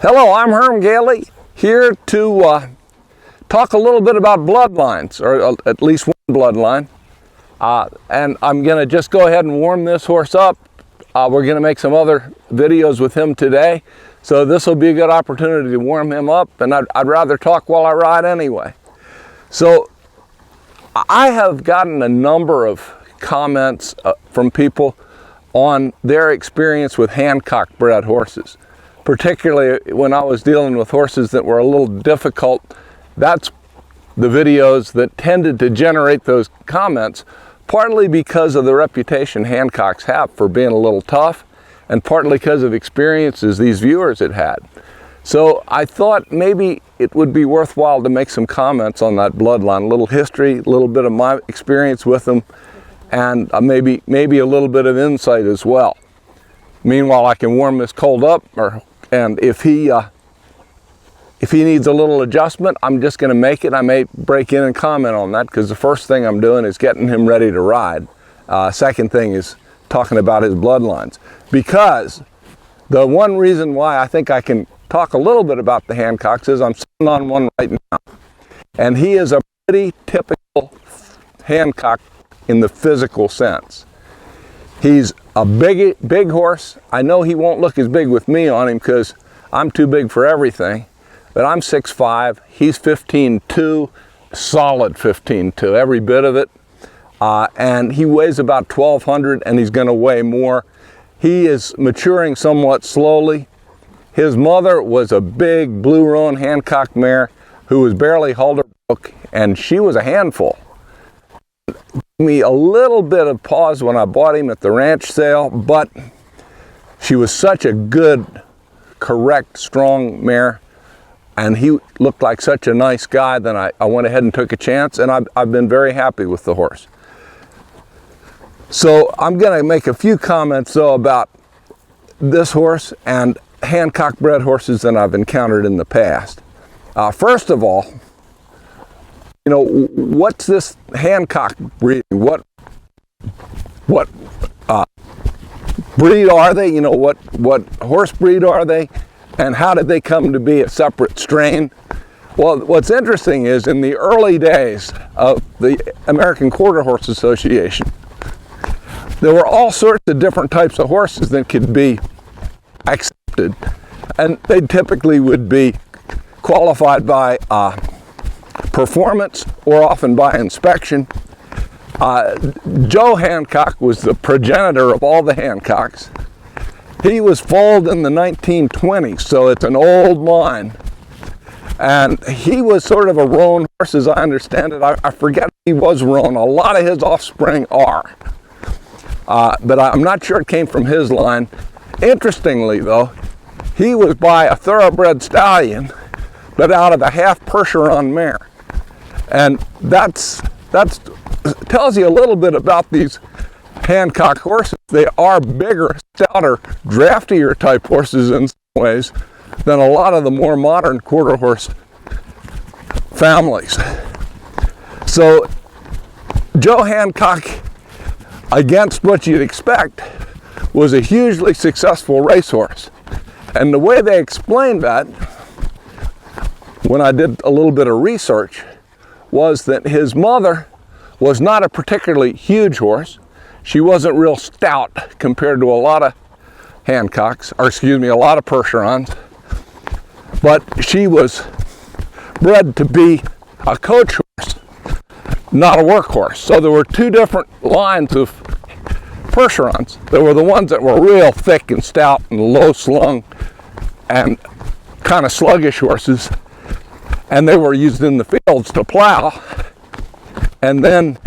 Hello, I'm Herm Gailey, here to talk a little bit about bloodlines, or at least one bloodline. And I'm going to just go ahead and warm this horse up. We're going to make some other videos with him today, so this will be a good opportunity to warm him up, and I'd rather talk while I ride anyway. So I have gotten a number of comments from people on their experience with Hancock bred horses. Particularly when I was dealing with horses that were a little difficult. That's the videos that tended to generate those comments, partly because of the reputation Hancocks have for being a little tough, and partly because of experiences these viewers had had. So I thought maybe it would be worthwhile to make some comments on that bloodline, a little history, a little bit of my experience with them, and maybe a little bit of insight as well. Meanwhile, I can warm this cold up, and if he needs a little adjustment, I'm just going to make it. I may break in and comment on that, because the first thing I'm doing is getting him ready to ride. Second thing is talking about his bloodlines. Because the one reason why I think I can talk a little bit about the Hancocks is I'm sitting on one right now. And he is a pretty typical Hancock in the physical sense. He's a big horse. I know he won't look as big with me on him because I'm too big for everything, but I'm 6'5", he's 15'2", solid 15'2", every bit of it. And he weighs about 1,200, and he's going to weigh more. He is maturing somewhat slowly. His mother was a big blue roan Hancock mare who was barely halter broke, and she was a handful. Me a little bit of pause when I bought him at the ranch sale, but she was such a good, correct, strong mare, and he looked like such a nice guy that I went ahead and took a chance, and I've been very happy with the horse. So I'm going to make a few comments though about this horse and Hancock bred horses that I've encountered in the past. First of all, you know, what's this Hancock breed? What breed are they? You know, what horse breed are they? And how did they come to be a separate strain? Well, what's interesting is in the early days of the American Quarter Horse Association, there were all sorts of different types of horses that could be accepted. And they typically would be qualified by performance or often by inspection. Joe Hancock was the progenitor of all the Hancocks. He was foaled in the 1920s, so it's an old line. And he was sort of a roan horse, as I understand it. I forget if he was roan. A lot of his offspring are. But I'm not sure it came from his line. Interestingly, though, he was by a thoroughbred stallion, but out of a half Percheron mare. And that tells you a little bit about these Hancock horses. They are bigger, stouter, draftier type horses in some ways than a lot of the more modern quarter horse families. So Joe Hancock, against what you'd expect, was a hugely successful racehorse. And the way they explained that, when I did a little bit of research, was that his mother was not a particularly huge horse. She wasn't real stout compared to a lot of Hancocks, or excuse me, a lot of Percherons. But she was bred to be a coach horse, not a workhorse. So there were two different lines of Percherons. There were the ones that were real thick and stout and low slung and kind of sluggish horses, and they were used in the fields to plow. And then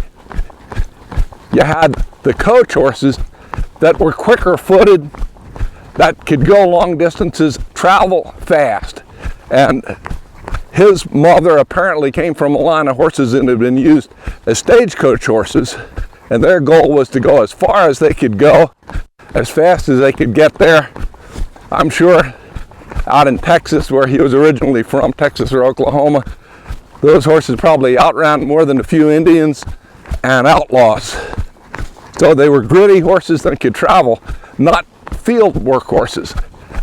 you had the coach horses that were quicker footed, that could go long distances, travel fast. And his mother apparently came from a line of horses that had been used as stagecoach horses, and their goal was to go as far as they could go, as fast as they could get there. I'm sure out in Texas, where he was originally from, Texas or Oklahoma, those horses probably outran more than a few Indians and outlaws. So they were gritty horses that could travel, not field work horses.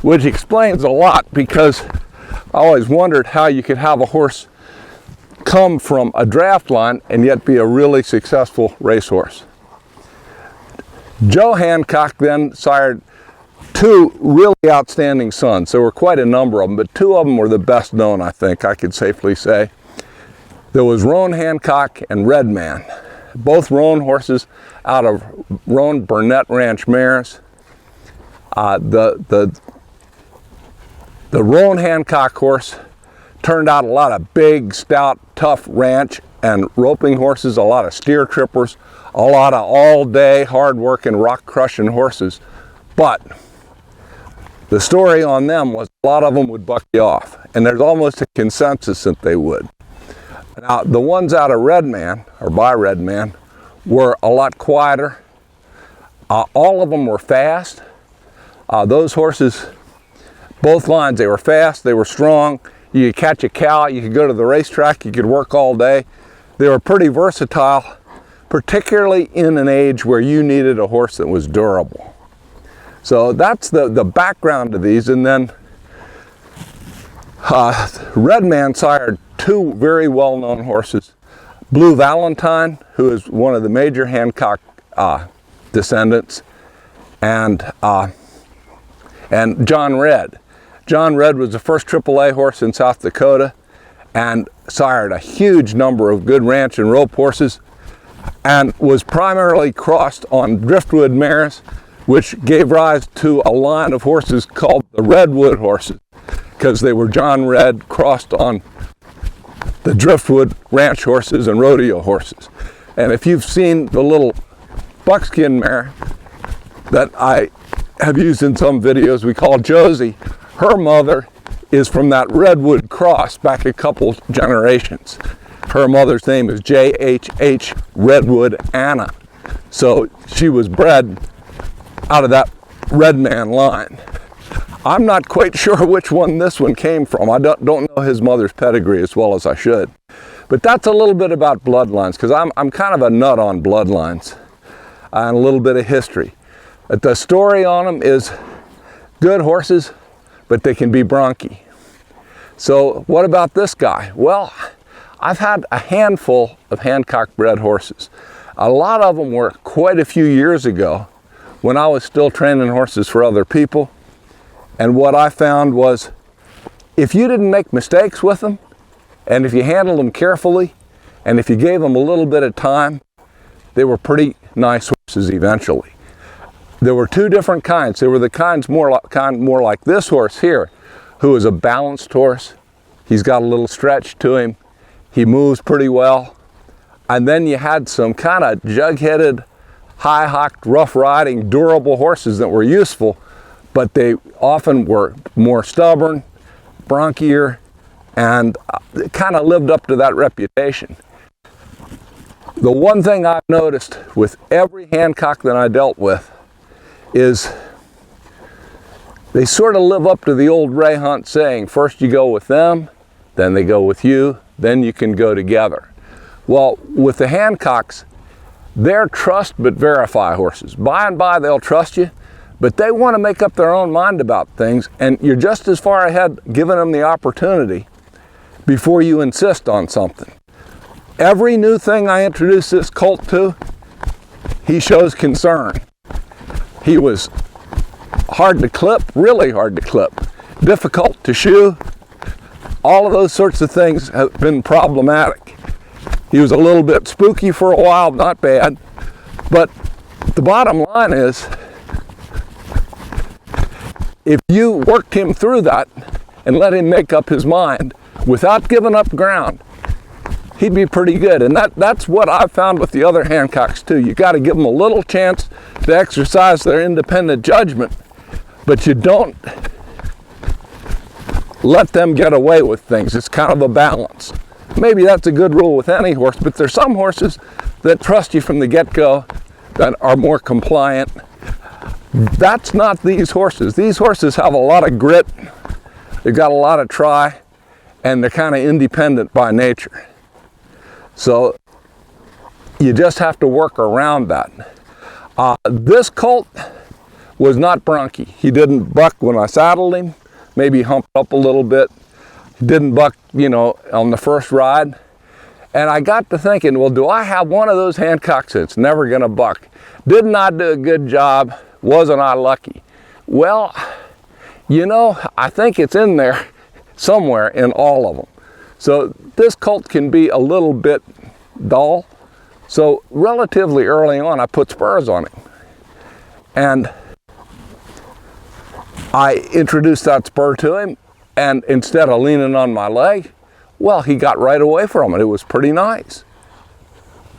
which explains a lot, because I always wondered how you could have a horse come from a draft line and yet be a really successful racehorse. Joe Hancock then sired two really outstanding sons. There were quite a number of them, but two of them were the best known, I think I could safely say. There was Roan Hancock and Red Man, both roan horses out of Roan Burnett Ranch mares. The Roan Hancock horse turned out a lot of big, stout, tough ranch and roping horses, a lot of steer trippers, a lot of all-day, hard-working, rock-crushing horses. But the story on them was a lot of them would buck you off, and there's almost a consensus that they would. Now, the ones out of Red Man, or by Red Man, were a lot quieter. All of them were fast. Those horses, both lines, they were fast, they were strong. You could catch a cow, you could go to the racetrack, you could work all day. They were pretty versatile, particularly in an age where you needed a horse that was durable. So that's the background to these. And then Red Man sired two very well-known horses. Blue Valentine, who is one of the major Hancock descendants, and John Red. John Red was the first AAA horse in South Dakota and sired a huge number of good ranch and rope horses, and was primarily crossed on driftwood mares, which gave rise to a line of horses called the Redwood horses, because they were John Red crossed on the driftwood ranch horses and rodeo horses. And if you've seen the little buckskin mare that I have used in some videos we call Josie, her mother is from that Redwood cross back a couple generations. Her mother's name is J.H.H. Redwood Anna. So she was bred out of that Red Man line. I'm not quite sure which one this one came from. I don't know his mother's pedigree as well as I should. But that's a little bit about bloodlines, because I'm kind of a nut on bloodlines and a little bit of history. But the story on them is good horses, but they can be bronky. So what about this guy? Well, I've had a handful of Hancock bred horses. A lot of them were quite a few years ago when I was still training horses for other people. And what I found was, if you didn't make mistakes with them, and if you handled them carefully, and if you gave them a little bit of time, they were pretty nice horses eventually. There were two different kinds. There were the kinds more like this horse here, who is a balanced horse. He's got a little stretch to him. He moves pretty well. And then you had some kind of jug-headed, high-hocked, rough-riding, durable horses that were useful, but they often were more stubborn, bronchier, and kind of lived up to that reputation. The one thing I've noticed with every Hancock that I dealt with is they sort of live up to the old Ray Hunt saying, first you go with them, then they go with you, then you can go together. Well, with the Hancocks, they're trust but verify horses. By and by they'll trust you, but they want to make up their own mind about things, and you're just as far ahead giving them the opportunity before you insist on something. Every new thing I introduce this colt to, he shows concern. He was hard to clip, really hard to clip, difficult to shoe. All of those sorts of things have been problematic. He was a little bit spooky for a while, not bad. But the bottom line is, if you worked him through that and let him make up his mind without giving up ground, he'd be pretty good. And that's what I've found with the other Hancocks too. You got to give them a little chance to exercise their independent judgment, but you don't let them get away with things. It's kind of a balance. Maybe that's a good rule with any horse, but there's some horses that trust you from the get-go that are more compliant. That's not these horses. These horses have a lot of grit, they've got a lot of try, and they're kind of independent by nature. So you just have to work around that. This colt was not bronchi. He didn't buck when I saddled him, maybe humped up a little bit. He didn't buck, you know, on the first ride. And I got to thinking, well, do I have one of those Hancocks that's never gonna buck? Didn't I do a good job? Wasn't I lucky? Well, you know, I think it's in there somewhere in all of them. So this colt can be a little bit dull. So relatively early on, I put spurs on him. And I introduced that spur to him, and instead of leaning on my leg, well, he got right away from it. It was pretty nice.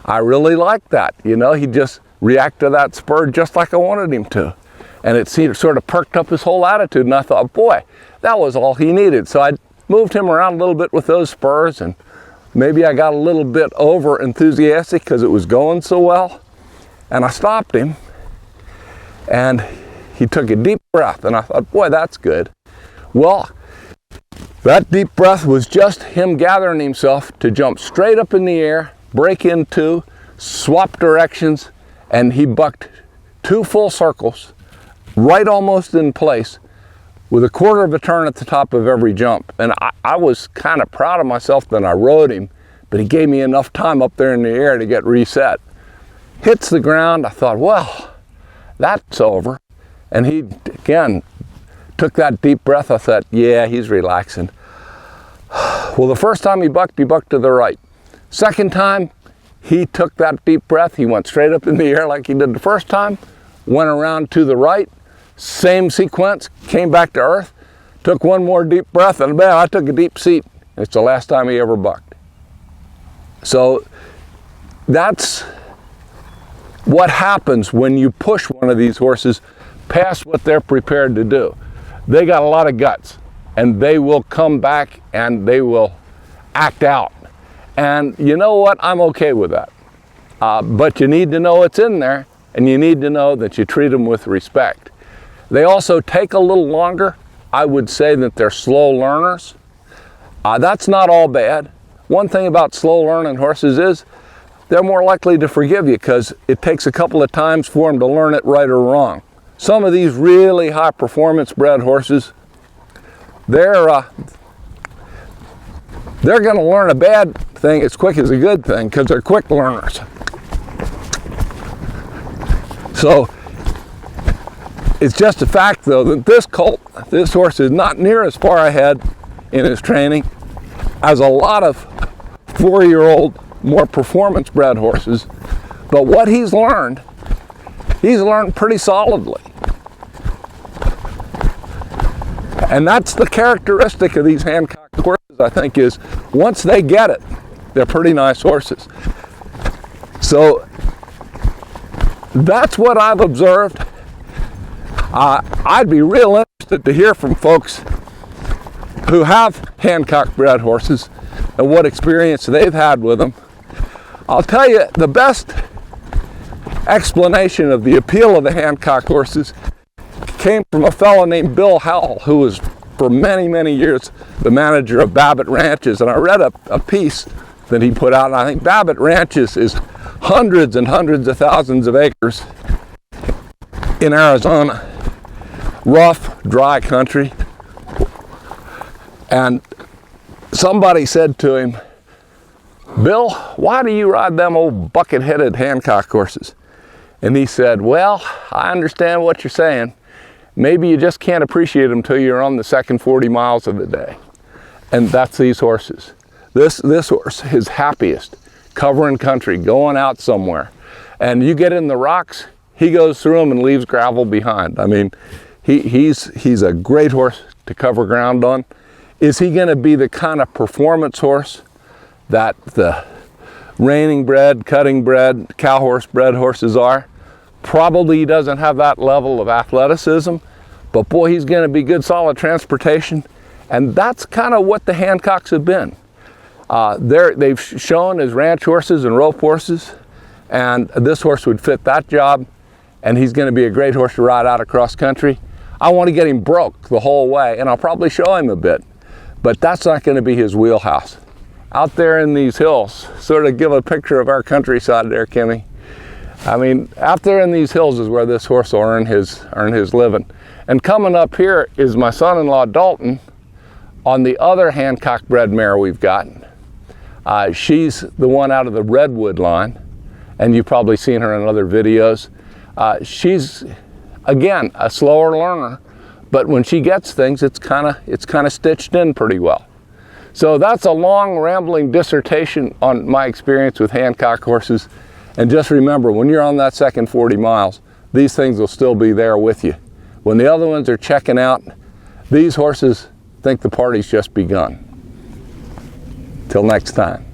I really liked that. You know, he just reacted to that spur just like I wanted him to. And it sort of perked up his whole attitude, and I thought, boy, that was all he needed. So I moved him around a little bit with those spurs, and maybe I got a little bit over enthusiastic because it was going so well. And I stopped him, and he took a deep breath, and I thought, boy, that's good. Well, that deep breath was just him gathering himself to jump straight up in the air, break in two, swap directions, and he bucked 2 full circles, right almost in place, with a quarter of a turn at the top of every jump. And I was kind of proud of myself that I rode him, but he gave me enough time up there in the air to get reset. Hits the ground, I thought, well, that's over. And he, again, took that deep breath. I thought, yeah, he's relaxing. Well, the first time he bucked to the right. Second time, he took that deep breath. He went straight up in the air like he did the first time, went around to the right, same sequence, came back to earth, took one more deep breath, and man, I took a deep seat. It's the last time he ever bucked. So that's what happens when you push one of these horses past what they're prepared to do. They got a lot of guts, and they will come back and they will act out. And you know what? I'm okay with that. But you need to know it's in there, and you need to know that you treat them with respect. They also take a little longer. I would say that they're slow learners. That's not all bad. One thing about slow learning horses is they're more likely to forgive you because it takes a couple of times for them to learn it right or wrong. Some of these really high performance bred horses, they're going to learn a bad thing as quick as a good thing because they're quick learners. So it's just a fact, though, that this horse is not near as far ahead in his training as a lot of 4-year-old, more performance bred horses. But what he's learned pretty solidly. And that's the characteristic of these Hancock horses, I think, is once they get it, they're pretty nice horses. So that's what I've observed. I'd be real interested to hear from folks who have Hancock bred horses and what experience they've had with them. I'll tell you, the best explanation of the appeal of the Hancock horses came from a fellow named Bill Howell, who was for many, many years the manager of Babbitt Ranches. And I read a piece that he put out, and I think Babbitt Ranches is hundreds and hundreds of thousands of acres in Arizona. Rough, dry country. And somebody said to him, Bill, why do you ride them old bucket-headed Hancock horses? And he said, well, I understand what you're saying. Maybe you just can't appreciate them till you're on the second 40 miles of the day. And that's these horses. This horse is happiest covering country, going out somewhere. And you get in the rocks, he goes through them and leaves gravel behind. I mean, he's a great horse to cover ground on. Is he going to be the kind of performance horse that the reining bred, cutting bred, cow horse bred horses are? Probably he doesn't have that level of athleticism, but boy, he's going to be good solid transportation. And that's kind of what the Hancocks have been. They've shown as ranch horses and rope horses, and this horse would fit that job, and he's going to be a great horse to ride out across country. I want to get him broke the whole way, and I'll probably show him a bit, but that's not going to be his wheelhouse. Out there in these hills, sort of give a picture of our countryside there, Kimmy. I mean, out there in these hills is where this horse will earn his living. And coming up here is my son-in-law Dalton on the other Hancock bred mare we've got. She's the one out of the Redwood line, and you've probably seen her in other videos. She's, again, a slower learner, but when she gets things, it's kind of stitched in pretty well. So that's a long, rambling dissertation on my experience with Hancock horses. And just remember, when you're on that second 40 miles, these things will still be there with you. When the other ones are checking out, these horses think the party's just begun. Till next time.